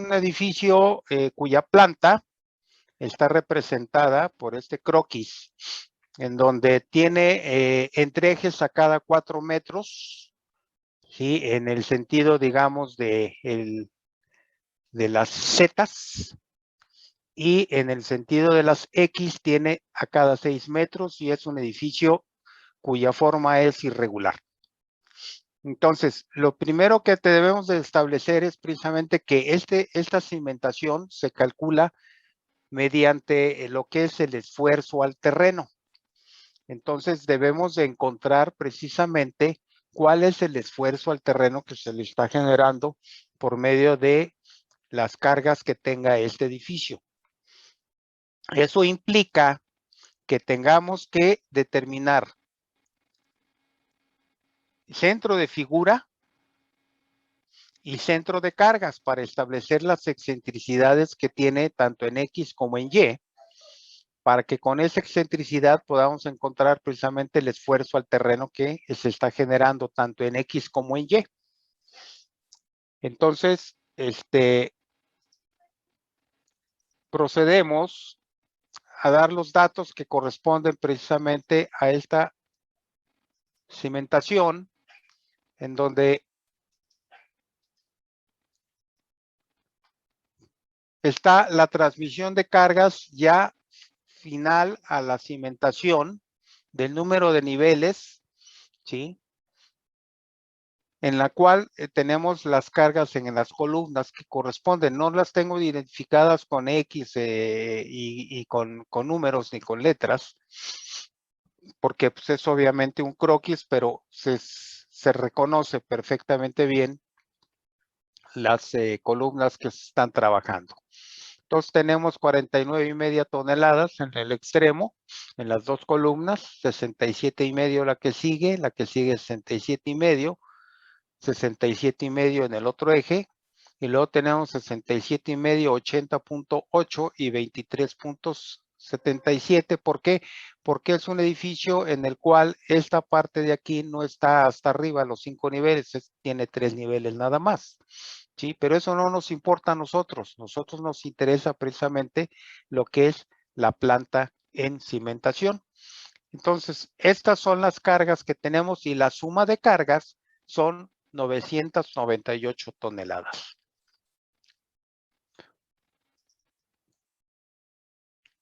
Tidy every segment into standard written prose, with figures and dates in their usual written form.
un edificio cuya planta está representada por este croquis, en donde tiene entreejes a cada 4 metros, ¿sí? En el sentido, digamos, de las zetas, y en el sentido de las X tiene a cada 6 metros y es un edificio cuya forma es irregular. Entonces, lo primero que debemos de establecer es precisamente que esta cimentación se calcula mediante lo que es el esfuerzo al terreno. Entonces, debemos de encontrar precisamente cuál es el esfuerzo al terreno que se le está generando por medio de las cargas que tenga este edificio. Eso implica que tengamos que determinar centro de figura y centro de cargas para establecer las excentricidades que tiene tanto en X como en Y, para que con esa excentricidad podamos encontrar precisamente el esfuerzo al terreno que se está generando tanto en X como en Y. Entonces, procedemos a dar los datos que corresponden precisamente a esta cimentación, en donde está la transmisión de cargas ya final a la cimentación del número de niveles, ¿sí? En la cual tenemos las cargas en las columnas que corresponden. No las tengo identificadas con X y con números ni con letras, porque pues, es obviamente un croquis, pero se reconoce perfectamente bien las columnas que se están trabajando. Entonces tenemos 49,5 toneladas en el extremo, en las dos columnas, 67,5 la que sigue 67,5, 67,5 en el otro eje, y luego tenemos 67,5, 80,8 y 23,77. ¿Por qué? Porque es un edificio en el cual esta parte de aquí no está hasta arriba, los 5 niveles, tiene 3 niveles nada más. Sí, pero eso no nos importa a nosotros. Nosotros nos interesa precisamente lo que es la planta en cimentación. Entonces, estas son las cargas que tenemos y la suma de cargas son 998 toneladas.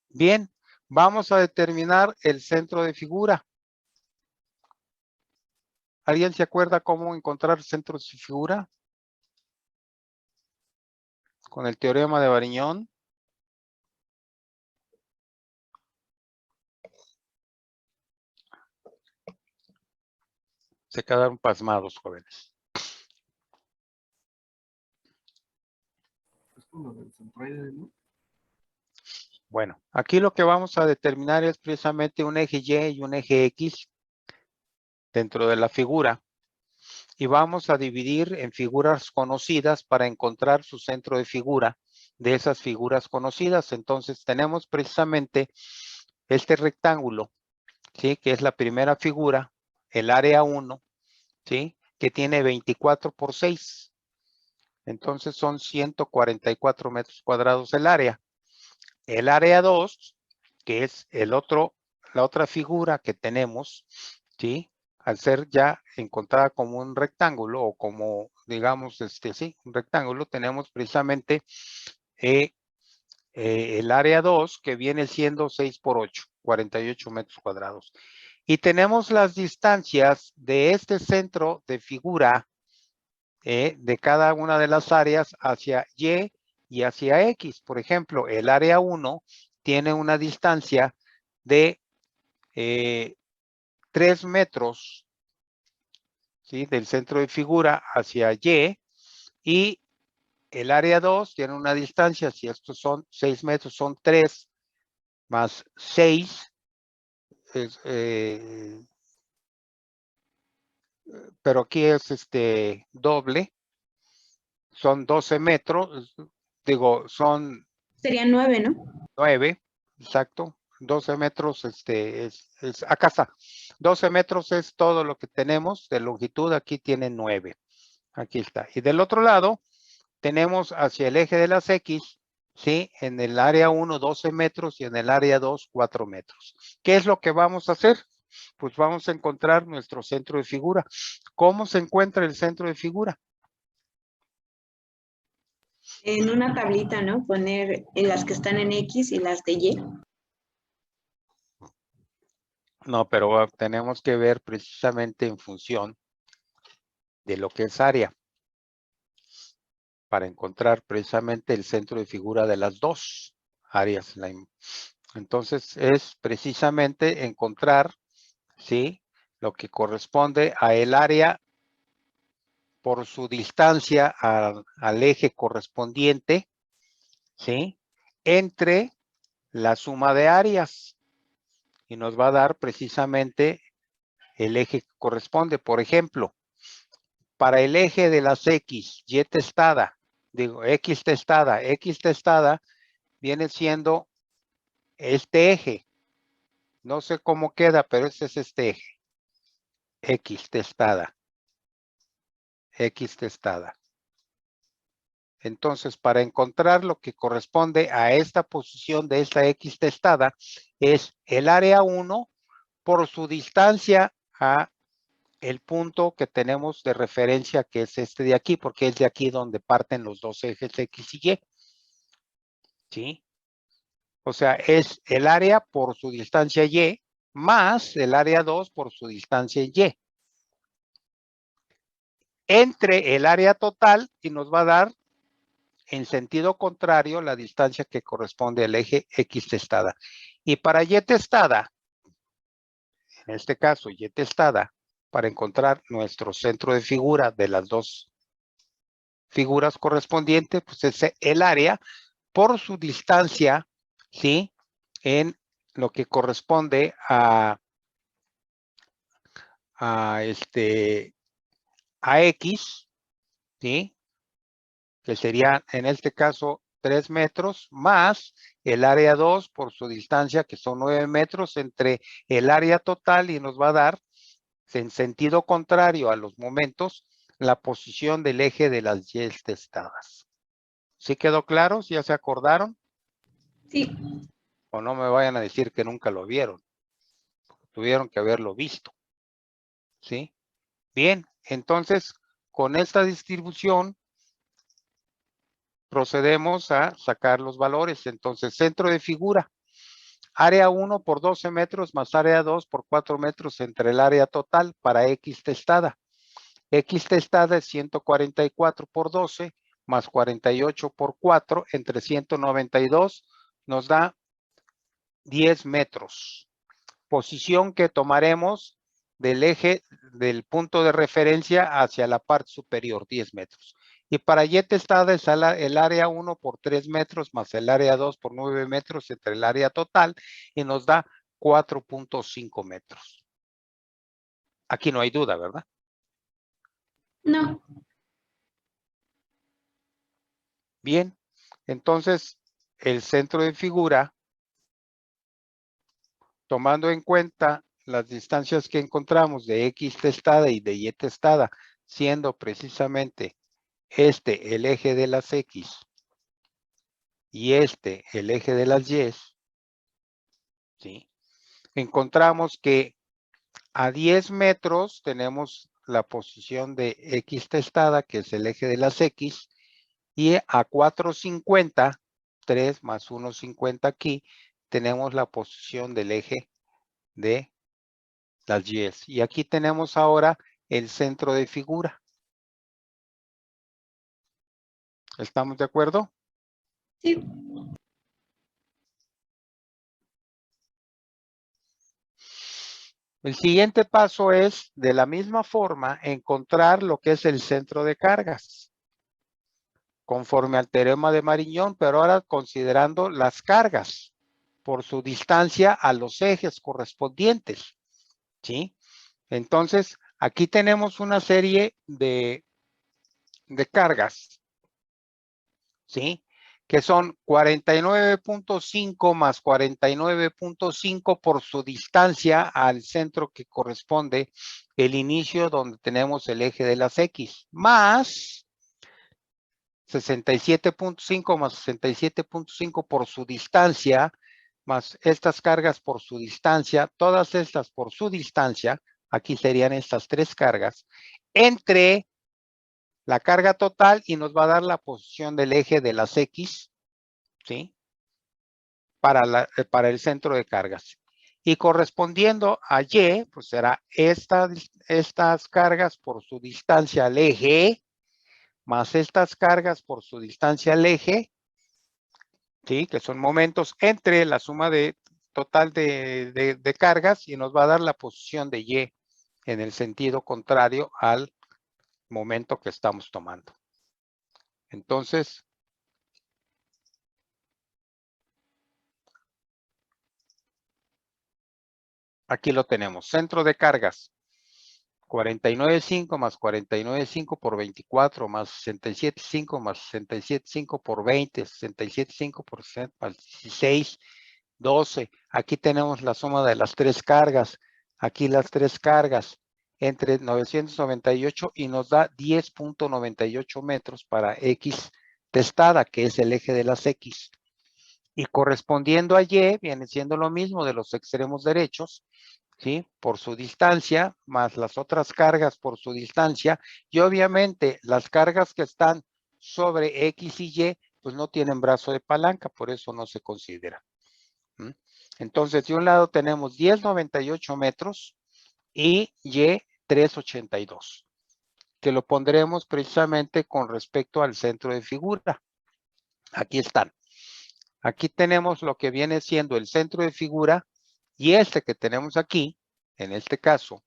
Bien, vamos a determinar el centro de figura. ¿Alguien se acuerda cómo encontrar centros de figura? Con el teorema de Variñón. Se quedaron pasmados, jóvenes. Bueno, aquí lo que vamos a determinar es precisamente un eje Y y un eje X dentro de la figura. Y vamos a dividir en figuras conocidas para encontrar su centro de figura de esas figuras conocidas. Entonces tenemos precisamente este rectángulo, ¿sí? Que es la primera figura, el área 1, ¿sí? Que tiene 24 por 6. Entonces son 144 metros cuadrados el área. El área 2, que es la otra figura que tenemos, ¿sí? Al ser ya encontrada como un rectángulo o como, digamos, sí, un rectángulo, tenemos precisamente el área 2 que viene siendo 6 por 8, 48 metros cuadrados. Y tenemos las distancias de este centro de figura de cada una de las áreas hacia Y y hacia X. Por ejemplo, el área 1 tiene una distancia de 3 metros, ¿sí? Del centro de figura hacia y el área 2 tiene una distancia, si estos son 6 metros, son 3 más 6, pero aquí es doble, son 12 metros, digo, son... Serían 9, ¿no? 9, exacto. 12 metros, acá está. 12 metros es todo lo que tenemos de longitud, aquí tiene 9. Aquí está. Y del otro lado tenemos hacia el eje de las X, ¿sí? En el área 1, 12 metros y en el área 2, 4 metros. ¿Qué es lo que vamos a hacer? Pues vamos a encontrar nuestro centro de figura. ¿Cómo se encuentra el centro de figura? En una tablita, ¿no? Poner las que están en X y las de Y. No, pero tenemos que ver precisamente en función de lo que es área, para encontrar precisamente el centro de figura de las dos áreas. Entonces es precisamente encontrar, ¿sí? Lo que corresponde a el área por su distancia al eje correspondiente, ¿sí? Entre la suma de áreas, y nos va a dar precisamente el eje que corresponde. Por ejemplo, para el eje de las X, Y testada, digo, X testada viene siendo este eje. No sé cómo queda, pero ese es este eje. X testada. X testada. Entonces, para encontrar lo que corresponde a esta posición de esta X testada, es el área 1 por su distancia a el punto que tenemos de referencia, que es este de aquí, porque es de aquí donde parten los dos ejes X y Y. ¿Sí? O sea, es el área por su distancia Y más el área 2 por su distancia Y. Entre el área total y nos va a dar en sentido contrario la distancia que corresponde al eje X testada. Y para Y testada, en este caso Y testada, para encontrar nuestro centro de figura de las dos figuras correspondientes, pues es el área por su distancia, ¿sí? En lo que corresponde a X, ¿sí? Que sería en este caso 3 metros, más el área 2 por su distancia, que son 9 metros entre el área total, y nos va a dar, en sentido contrario a los momentos, la posición del eje de las Y testadas. ¿Sí quedó claro? ¿Ya se acordaron? Sí. O no me vayan a decir que nunca lo vieron. Tuvieron que haberlo visto. ¿Sí? Bien, entonces, con esta distribución, procedemos a sacar los valores. Entonces, centro de figura, área 1 por 12 metros más área 2 por 4 metros entre el área total para X testada. X testada es 144 por 12 más 48 por 4 entre 192 nos da 10 metros. Posición que tomaremos del eje del punto de referencia hacia la parte superior, 10 metros. Y para Y testada es el área 1 por 3 metros más el área 2 por 9 metros entre el área total y nos da 4.5 metros. Aquí no hay duda, ¿verdad? No. Bien, entonces el centro de figura, tomando en cuenta las distancias que encontramos de X testada y de Y testada, siendo precisamente este el eje de las X y este el eje de las Y, ¿sí? Encontramos que a 10 metros tenemos la posición de X testada, que es el eje de las X, y a 450, 3 más 1,50 aquí, tenemos la posición del eje de las Y. Y aquí tenemos ahora el centro de figura. ¿Estamos de acuerdo? Sí. El siguiente paso es, de la misma forma, encontrar lo que es el centro de cargas, conforme al teorema de Mariñón, pero ahora considerando las cargas por su distancia a los ejes correspondientes, ¿sí? Entonces, aquí tenemos una serie de cargas, ¿sí? Que son 49.5 más 49.5 por su distancia al centro que corresponde el inicio donde tenemos el eje de las X, más 67.5 más 67.5 por su distancia, más estas cargas por su distancia, todas estas por su distancia, aquí serían estas tres cargas, entre la carga total y nos va a dar la posición del eje de las X, ¿sí? Para el centro de cargas. Y correspondiendo a Y, pues será estas cargas por su distancia al eje, más estas cargas por su distancia al eje, ¿sí? Que son momentos entre la suma total de cargas y nos va a dar la posición de Y en el sentido contrario al momento que estamos tomando. Entonces, aquí lo tenemos. Centro de cargas. 49.5 más 49.5 por 24 más 67.5 más 67.5 por 20, 67.5 por más 16, 12. Aquí tenemos la suma de las tres cargas. Aquí las tres cargas entre 998 y nos da 10.98 metros para X testada, que es el eje de las X. Y correspondiendo a Y, viene siendo lo mismo de los extremos derechos, ¿sí? Por su distancia, más las otras cargas por su distancia, y obviamente las cargas que están sobre X y Y, pues no tienen brazo de palanca, por eso no se considera. Entonces, de un lado tenemos 10.98 metros y Y 3.82, que lo pondremos precisamente con respecto al centro de figura. Aquí están. Aquí tenemos lo que viene siendo el centro de figura y este que tenemos aquí, en este caso,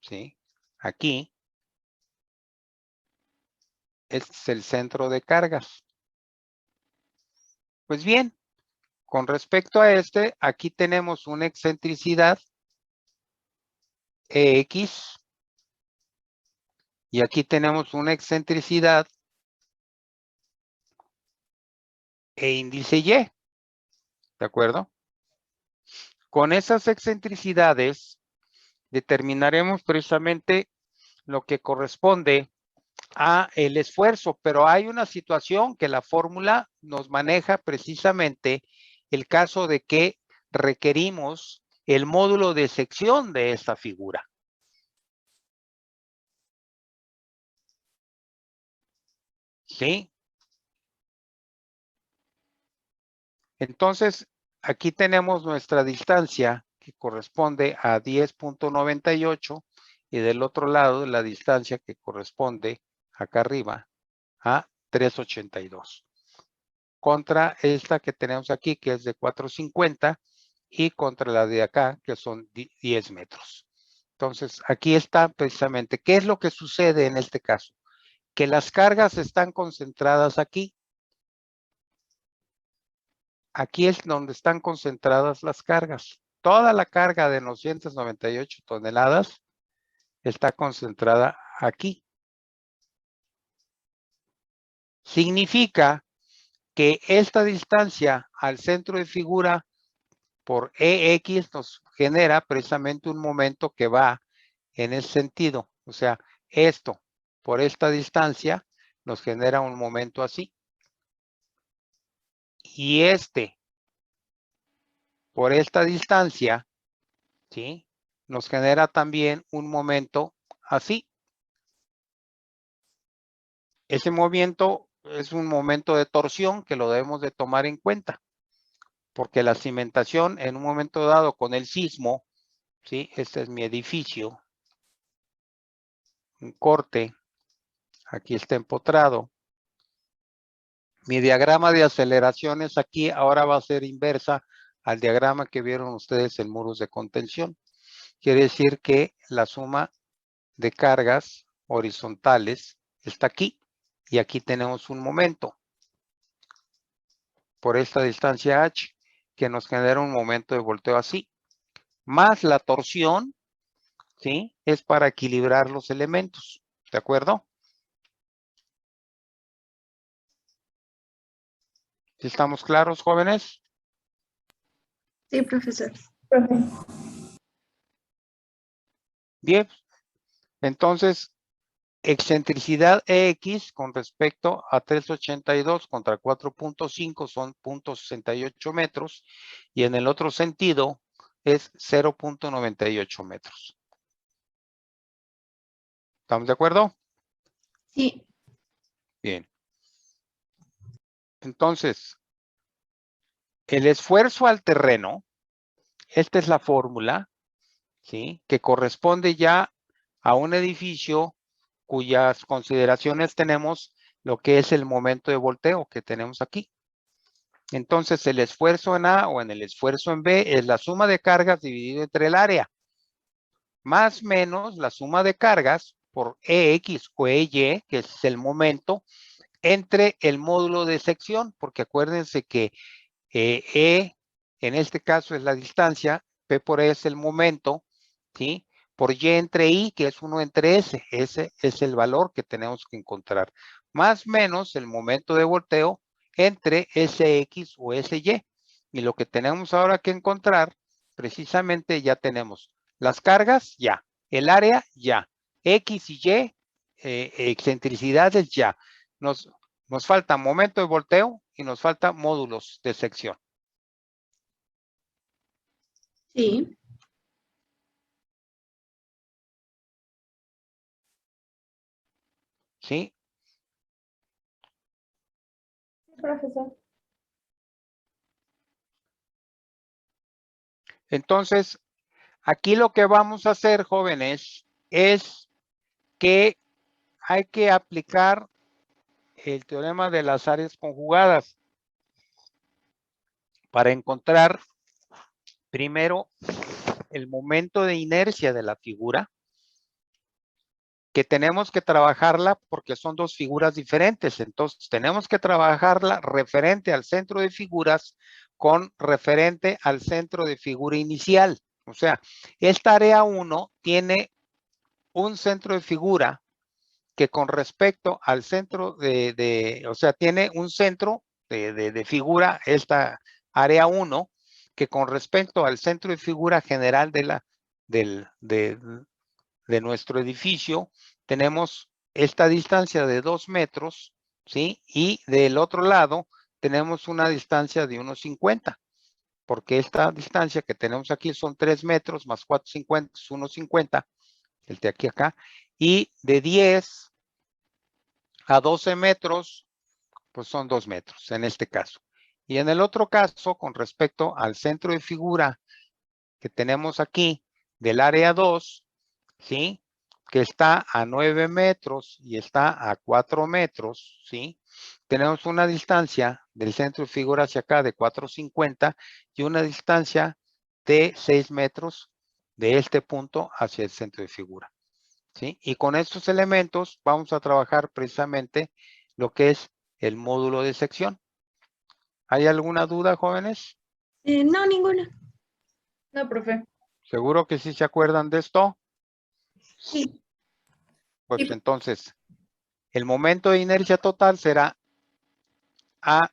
¿sí? Aquí, este es el centro de cargas. Pues bien, con respecto a este, aquí tenemos una excentricidad EX y aquí tenemos una excentricidad e índice Y, ¿de acuerdo? Con esas excentricidades determinaremos precisamente lo que corresponde a el esfuerzo, pero hay una situación que la fórmula nos maneja precisamente el caso de que requerimos el módulo de sección de esta figura. ¿Sí? Entonces, aquí tenemos nuestra distancia que corresponde a 10.98 y del otro lado la distancia que corresponde acá arriba a 3.82. Contra esta que tenemos aquí que es de 4.50 y contra la de acá que son 10 metros. Entonces, aquí está precisamente, ¿qué es lo que sucede en este caso? Que las cargas están concentradas aquí. Aquí es donde están concentradas las cargas. Toda la carga de 998 toneladas está concentrada aquí. Significa que esta distancia al centro de figura por EX nos genera precisamente un momento que va en ese sentido. O sea, esto por esta distancia nos genera un momento así. Y este por esta distancia, ¿sí? Nos genera también un momento así. Ese movimiento es un momento de torsión que lo debemos de tomar en cuenta, porque la cimentación en un momento dado con el sismo, ¿sí? Este es mi edificio, un corte, aquí está empotrado. Mi diagrama de aceleraciones aquí ahora va a ser inversa al diagrama que vieron ustedes en muros de contención. Quiere decir que la suma de cargas horizontales está aquí y aquí tenemos un momento por esta distancia h que nos genera un momento de volteo así, más la torsión, ¿sí? Es para equilibrar los elementos, ¿de acuerdo? ¿Sí estamos claros, jóvenes? Sí, profesor. Bien, entonces excentricidad EX con respecto a 382 contra 4.5 son 0.68 metros y en el otro sentido es 0.98 metros. ¿Estamos de acuerdo? Sí. Bien. Entonces, el esfuerzo al terreno, esta es la fórmula, ¿sí? Que corresponde ya a un edificio cuyas consideraciones tenemos lo que es el momento de volteo que tenemos aquí. Entonces, el esfuerzo en A o en el esfuerzo en B es la suma de cargas dividido entre el área, más menos la suma de cargas por EX o EY, que es el momento, entre el módulo de sección, porque acuérdense que E en este caso es la distancia, P por E es el momento, ¿sí? Por Y entre I, que es 1 entre S, ese es el valor que tenemos que encontrar, más menos el momento de volteo entre SX o SY. Y lo que tenemos ahora que encontrar, precisamente ya tenemos las cargas, ya, el área, ya, X y Y, excentricidades, ya. Nos falta momento de volteo y nos falta módulos de sección. Sí. ¿Sí? Sí, profesor. Entonces, aquí lo que vamos a hacer, jóvenes, es que hay que aplicar el teorema de las áreas conjugadas para encontrar primero el momento de inercia de la figura, que tenemos que trabajarla porque son dos figuras diferentes. Entonces, tenemos que trabajarla referente al centro de figuras con referente al centro de figura inicial. O sea, esta área 1 tiene un centro de figura que con respecto al centro o sea, tiene un centro de figura, esta área 1, que con respecto al centro de figura general de nuestro edificio, tenemos esta distancia de 2 metros, ¿sí? Y del otro lado tenemos una distancia de 1.50, porque esta distancia que tenemos aquí son 3 metros más 4.50 es 1.50, el de aquí a acá, y de 10 a 12 metros, pues son 2 metros en este caso. Y en el otro caso, con respecto al centro de figura que tenemos aquí del área 2, ¿sí? Que está a 9 metros y está a 4 metros, ¿sí? Tenemos una distancia del centro de figura hacia acá de 4.50 y una distancia de 6 metros de este punto hacia el centro de figura, ¿sí? Y con estos elementos vamos a trabajar precisamente lo que es el módulo de sección. ¿Hay alguna duda, jóvenes? No, ninguna. No, profe. ¿Seguro que sí se acuerdan de esto? Sí. Pues Sí. entonces, el momento de inercia total será a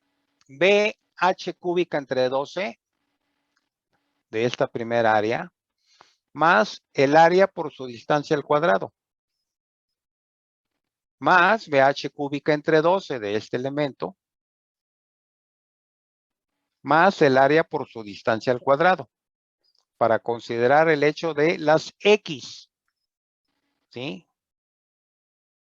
BH cúbica entre 12 de esta primera área, más el área por su distancia al cuadrado, más BH cúbica entre 12 de este elemento, más el área por su distancia al cuadrado, para considerar el hecho de las X, ¿sí?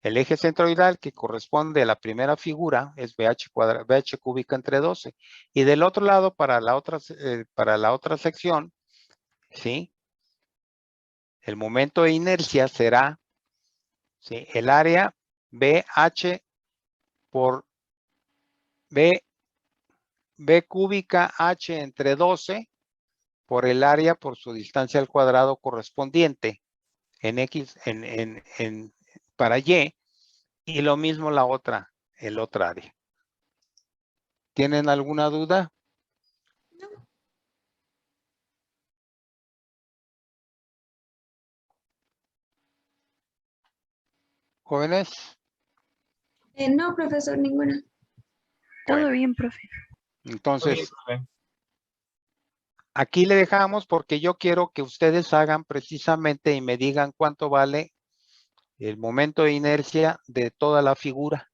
El eje centroidal que corresponde a la primera figura es BH cúbica entre 12. Y del otro lado, para la otra sección, ¿sí? El momento de inercia será, ¿sí? El área BH por B cúbica H entre 12 por el área por su distancia al cuadrado correspondiente en X, para Y, y lo mismo el otra área. ¿Tienen alguna duda? ¿Jóvenes? No, profesor, ninguna. Todo Bueno, bien, profe. entonces, aquí le dejamos porque yo quiero que ustedes hagan precisamente y me digan cuánto vale el momento de inercia de toda la figura.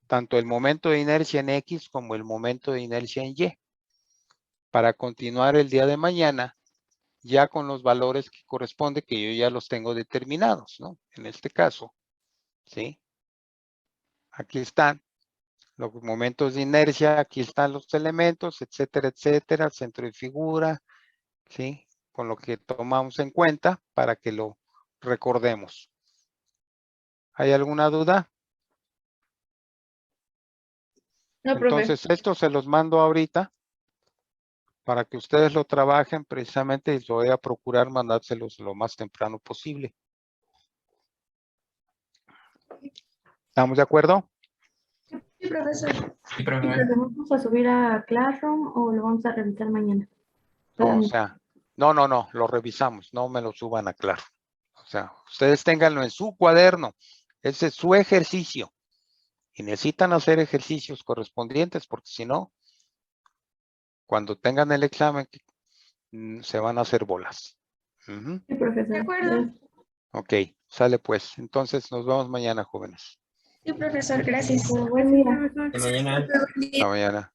Tanto el momento de inercia en X como el momento de inercia en Y. Para continuar el día de mañana, ya con los valores que corresponde, que yo ya los tengo determinados, ¿no? En este caso, ¿sí? Aquí están los momentos de inercia, aquí están los elementos, etcétera, etcétera, centro de figura, ¿sí? Con lo que tomamos en cuenta para que lo recordemos. ¿Hay alguna duda? No, profe. Entonces, esto se los mando ahorita para que ustedes lo trabajen precisamente y lo voy a procurar mandárselos lo más temprano posible. ¿Estamos de acuerdo? Sí, profesor. Sí, profe. ¿Lo vamos a subir a Classroom o lo vamos a revisar mañana? No, o sea, no, lo revisamos, no me lo suban a Claro. O sea, ustedes ténganlo en su cuaderno, ese es su ejercicio. Y necesitan hacer ejercicios correspondientes porque si no, cuando tengan el examen, se van a hacer bolas. Ujú. Sí, profesor. De acuerdo. Ok, sale pues. Entonces nos vemos mañana, jóvenes. Sí, profesor, gracias. Buen día. Hasta mañana. Hasta mañana.